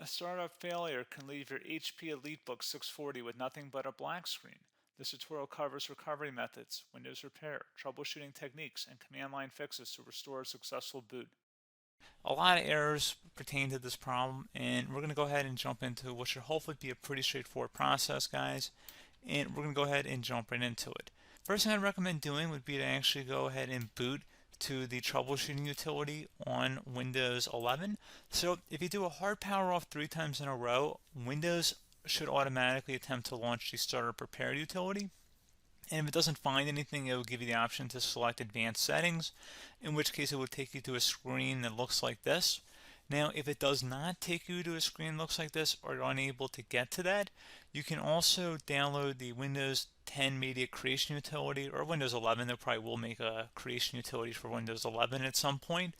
A startup failure can leave your HP EliteBook 640 with nothing but a black screen. This tutorial covers recovery methods, Windows repair, troubleshooting techniques, and command line fixes to restore a successful boot. A lot of errors pertain to this problem, and we're going to go ahead and jump into what should hopefully be a pretty straightforward process, guys. And we're going to go ahead and jump right into it. First thing I'd recommend doing would be to actually go ahead and boot to the troubleshooting utility on Windows 11. So if you do a hard power off 3 times in a row, Windows should automatically attempt to launch the startup repair utility. And if it doesn't find anything, it will give you the option to select advanced settings, in which case it will take you to a screen that looks like this. Now, if it does not take you to a screen that looks like this, or you're unable to get to that, you can also download the Windows 10 Media Creation Utility, or Windows 11. They probably will make a creation utility for Windows 11 at some point.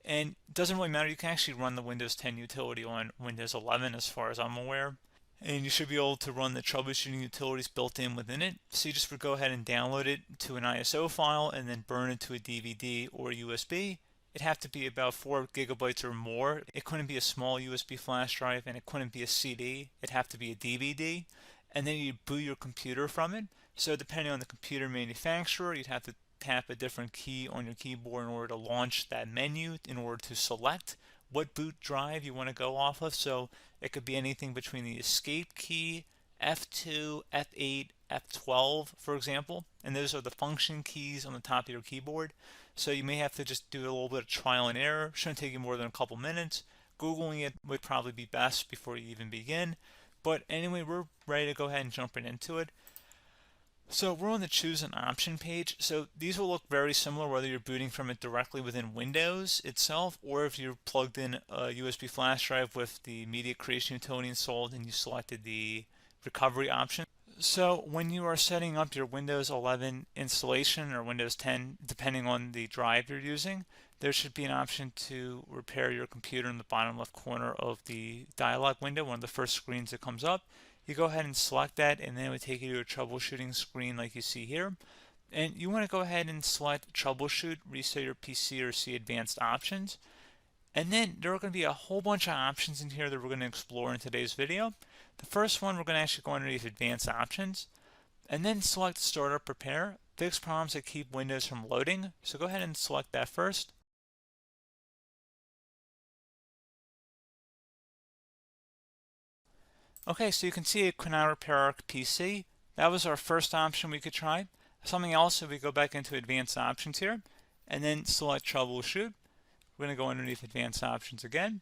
And it doesn't really matter, you can actually run the Windows 10 utility on Windows 11 as far as I'm aware. And you should be able to run the troubleshooting utilities built in within it. So you just would go ahead and download it to an ISO file and then burn it to a DVD or USB. It'd have to be about 4 gigabytes or more. It couldn't be a small USB flash drive, and it couldn't be a CD. It'd have to be a DVD. And then you'd boot your computer from it. So depending on the computer manufacturer, you'd have to tap a different key on your keyboard in order to launch that menu, in order to select what boot drive you want to go off of. So it could be anything between the escape key, F2, F8, F12, for example. And those are the function keys on the top of your keyboard. So you may have to just do a little bit of trial and error. Shouldn't take you more than a couple minutes. Googling it would probably be best before you even begin. But anyway, we're ready to go ahead and jump right into it. So we're on the choose an option page. So these will look very similar whether you're booting from it directly within Windows itself, or if you're plugged in a USB flash drive with the media creation utility installed and you selected the recovery option. So when you are setting up your Windows 11 installation or Windows 10, depending on the drive you're using, there should be an option to repair your computer in the bottom left corner of the dialog window, one of the first screens that comes up. You go ahead and select that, and then it would take you to a troubleshooting screen like you see here. And you want to go ahead and select troubleshoot, reset your PC, or see advanced options. And then there are going to be a whole bunch of options in here that we're going to explore in today's video. The first one, we're going to actually go underneath advanced options, and then select startup repair, fix problems that keep Windows from loading. So go ahead and select that first. Okay, so you can see it could not repair our PC. That was our first option we could try. Something else, if we go back into advanced options here, and then select troubleshoot, we're going to go underneath advanced options again.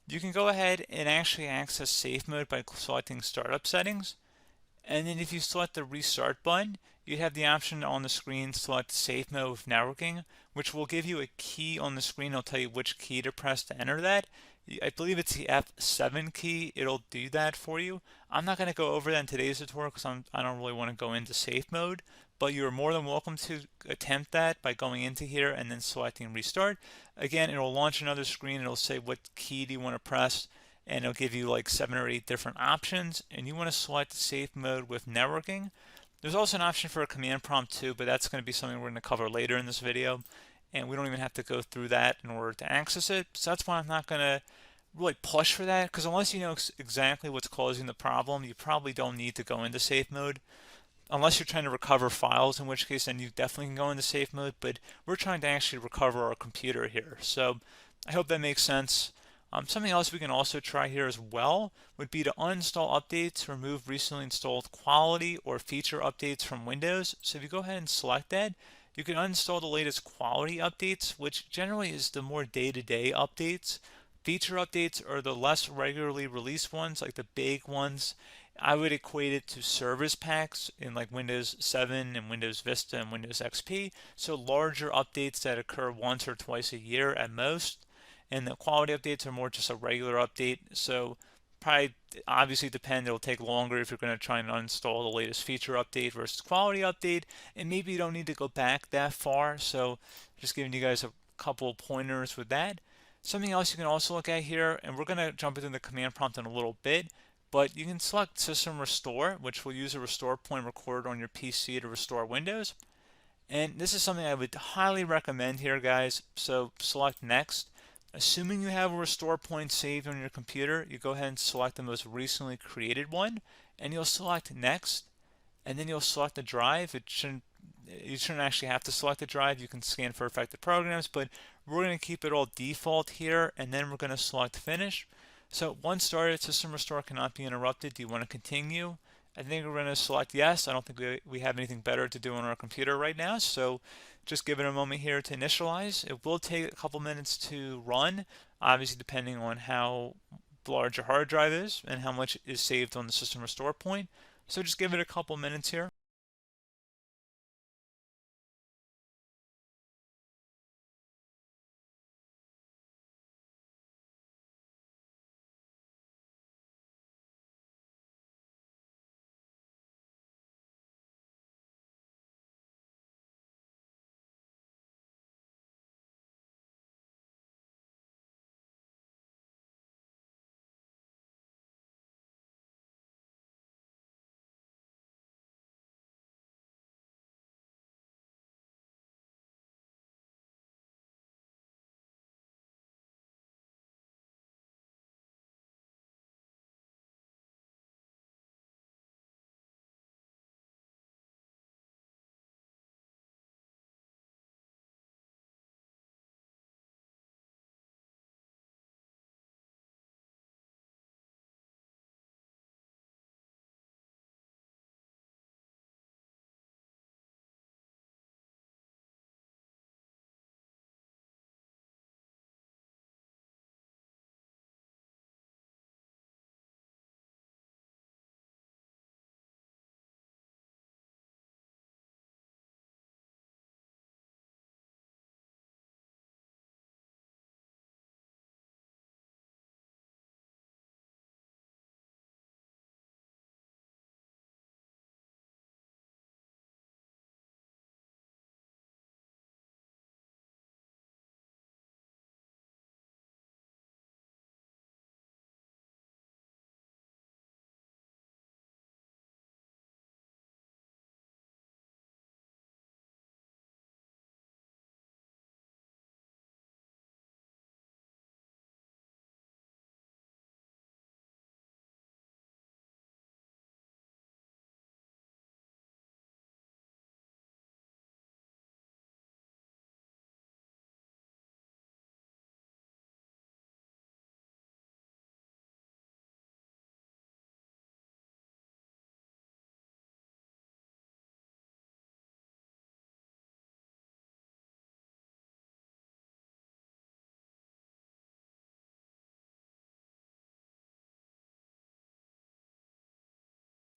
You can go ahead and actually access safe mode by selecting startup settings. And then if you select the restart button, you have the option on the screen select safe mode with networking, which will give you a key on the screen. It'll tell you which key to press to enter that. I believe it's the F7 key. It'll do that for you. I'm not going to go over that in today's tutorial because I don't really want to go into safe mode, but you're more than welcome to attempt that by going into here and then selecting restart. Again, it'll launch another screen. It'll say what key do you want to press, and it'll give you like 7 or 8 different options, and you want to select safe mode with networking. There's also an option for a command prompt too, but that's going to be something we're going to cover later in this video, and we don't even have to go through that in order to access it. So that's why I'm not going to really push for that, because unless you know exactly what's causing the problem, you probably don't need to go into safe mode. Unless you're trying to recover files, in which case then you definitely can go into safe mode, but we're trying to actually recover our computer here. So I hope that makes sense. Something else we can also try here as well would be to uninstall updates, remove recently installed quality or feature updates from Windows. So if you go ahead and select that, you can uninstall the latest quality updates, which generally is the more day-to-day updates. Feature updates are the less regularly released ones, like the big ones. I would equate it to service packs in like Windows 7 and Windows Vista and Windows XP. So larger updates that occur once or twice a year at most. And the quality updates are more just a regular update. So probably obviously depend, it'll take longer if you're going to try and uninstall the latest feature update versus quality update. And maybe you don't need to go back that far. So just giving you guys a couple pointers with that. Something else you can also look at here, and we're going to jump into the command prompt in a little bit, but you can select System Restore, which will use a restore point recorded on your PC to restore Windows. And this is something I would highly recommend here, guys. So select Next. Assuming you have a restore point saved on your computer, you go ahead and select the most recently created one, and you'll select next, and then you'll select the drive. You shouldn't actually have to select the drive. You can scan for affected programs, but we're going to keep it all default here, and then we're going to select finish. So once started, system restore cannot be interrupted. Do you want to continue? I think we're going to select yes. I don't think we have anything better to do on our computer right now, so just give it a moment here to initialize. It will take a couple minutes to run, obviously depending on how large your hard drive is and how much is saved on the system restore point. So just give it a couple minutes here.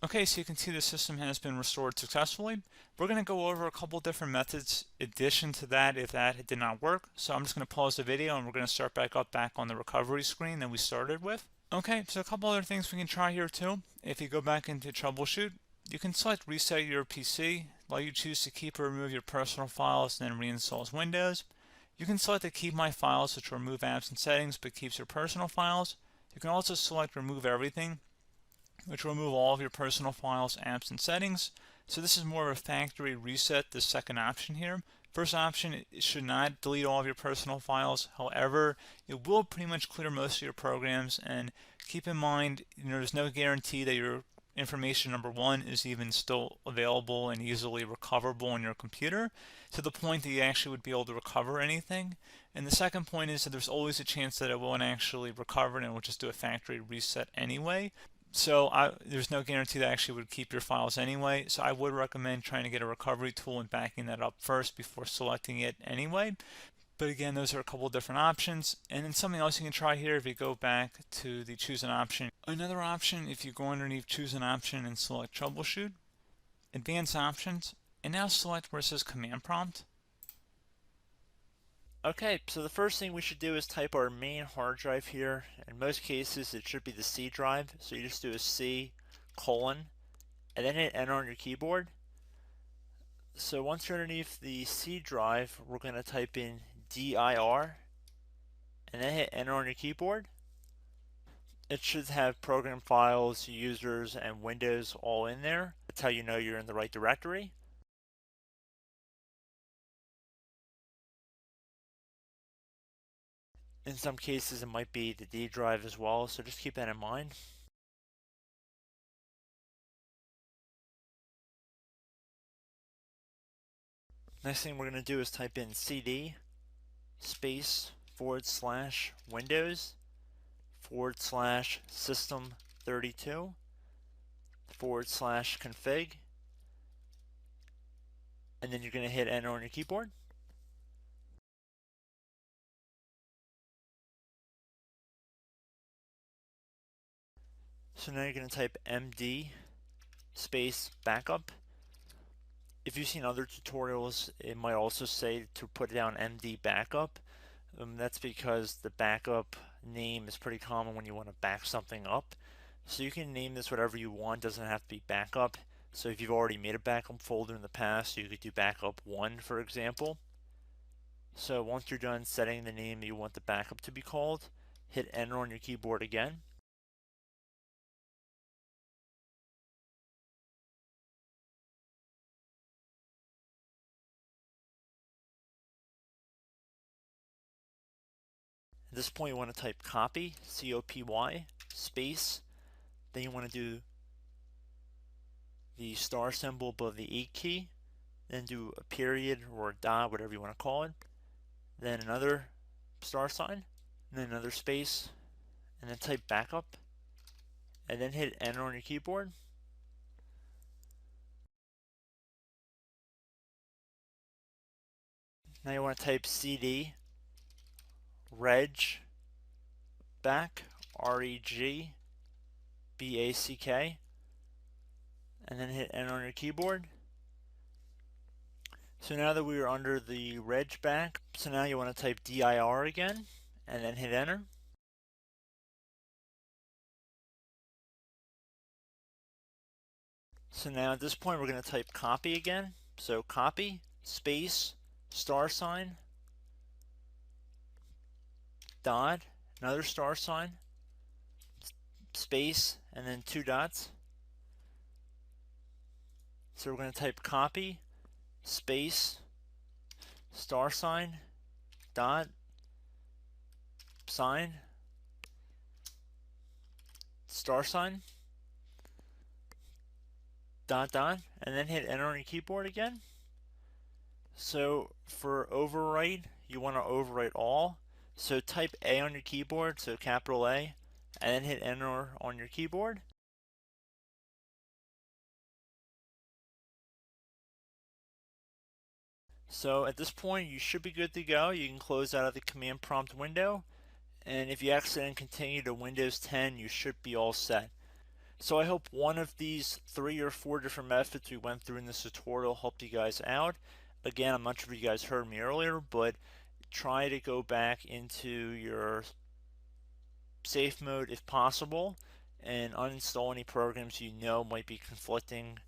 Okay, so you can see the system has been restored successfully. We're going to go over a couple different methods in addition to that if that did not work. So I'm just going to pause the video and we're going to start back on the recovery screen that we started with. Okay, so a couple other things we can try here too. If you go back into troubleshoot, you can select reset your PC while you choose to keep or remove your personal files and then reinstalls Windows. You can select to keep my files, which will remove apps and settings but keeps your personal files. You can also select remove everything, which will remove all of your personal files, apps, and settings. So this is more of a factory reset, the second option here. First option, it should not delete all of your personal files. However, it will pretty much clear most of your programs, and keep in mind, there's no guarantee that your information, number one, is even still available and easily recoverable on your computer to the point that you actually would be able to recover anything. And the second point is that there's always a chance that it won't actually recover and it will just do a factory reset anyway. So there's no guarantee that actually would keep your files anyway. So I would recommend trying to get a recovery tool and backing that up first before selecting it anyway. But again, those are a couple different options. And then something else you can try here if you go back to the choose an option. Another option, if you go underneath choose an option and select troubleshoot, advanced options, and now select where it says command prompt. Okay, so the first thing we should do is type our main hard drive here. In most cases, it should be the C drive. So you just do a C colon and then hit enter on your keyboard. So once you're underneath the C drive, we're going to type in dir and then hit enter on your keyboard. It should have program files, users, and Windows all in there. That's how you know you're in the right directory. In some cases, it might be the D drive as well, so just keep that in mind. Next thing we're going to do is type in cd space / Windows / system32 / config, and then you're going to hit enter on your keyboard. So now you're going to type md space backup. If you've seen other tutorials, it might also say to put down md backup. That's because the backup name is pretty common when you want to back something up. So you can name this whatever you want, doesn't have to be backup. So if you've already made a backup folder in the past, you could do backup 1, for example. So once you're done setting the name you want the backup to be called, hit enter on your keyboard again. At this point you want to type copy, C-O-P-Y, space, then you want to do the star symbol above the 8 key, then do a period or a dot, whatever you want to call it, then another star sign, and then another space, and then type backup, and then hit enter on your keyboard. Now you want to type cd reg back, REGBACK, and then hit enter on your keyboard. So now that we are under the reg back, so now you want to type dir again, and then hit enter. So now at this point we're going to type copy again. So copy, space, star sign, dot, another star sign, space, and then 2 dots. So we're going to type copy, space, star sign, dot, sign, star sign, dot, dot, and then hit enter on your keyboard again. So for overwrite, you want to overwrite all. So type A on your keyboard, so capital A, and then hit enter on your keyboard. So at this point you should be good to go. You can close out of the command prompt window, and if you accidentally continue to Windows 10 you should be all set. So I hope one of these 3 or 4 different methods we went through in this tutorial helped you guys out. Again, I'm not sure if you guys heard me earlier, but try to go back into your safe mode if possible and uninstall any programs you know might be conflicting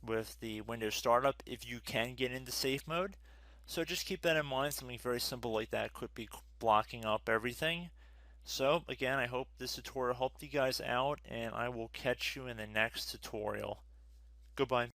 with the Windows startup if you can get into safe mode. So just keep that in mind. Something very simple like that could be blocking up everything. So again, I hope this tutorial helped you guys out, and I will catch you in the next tutorial. Goodbye.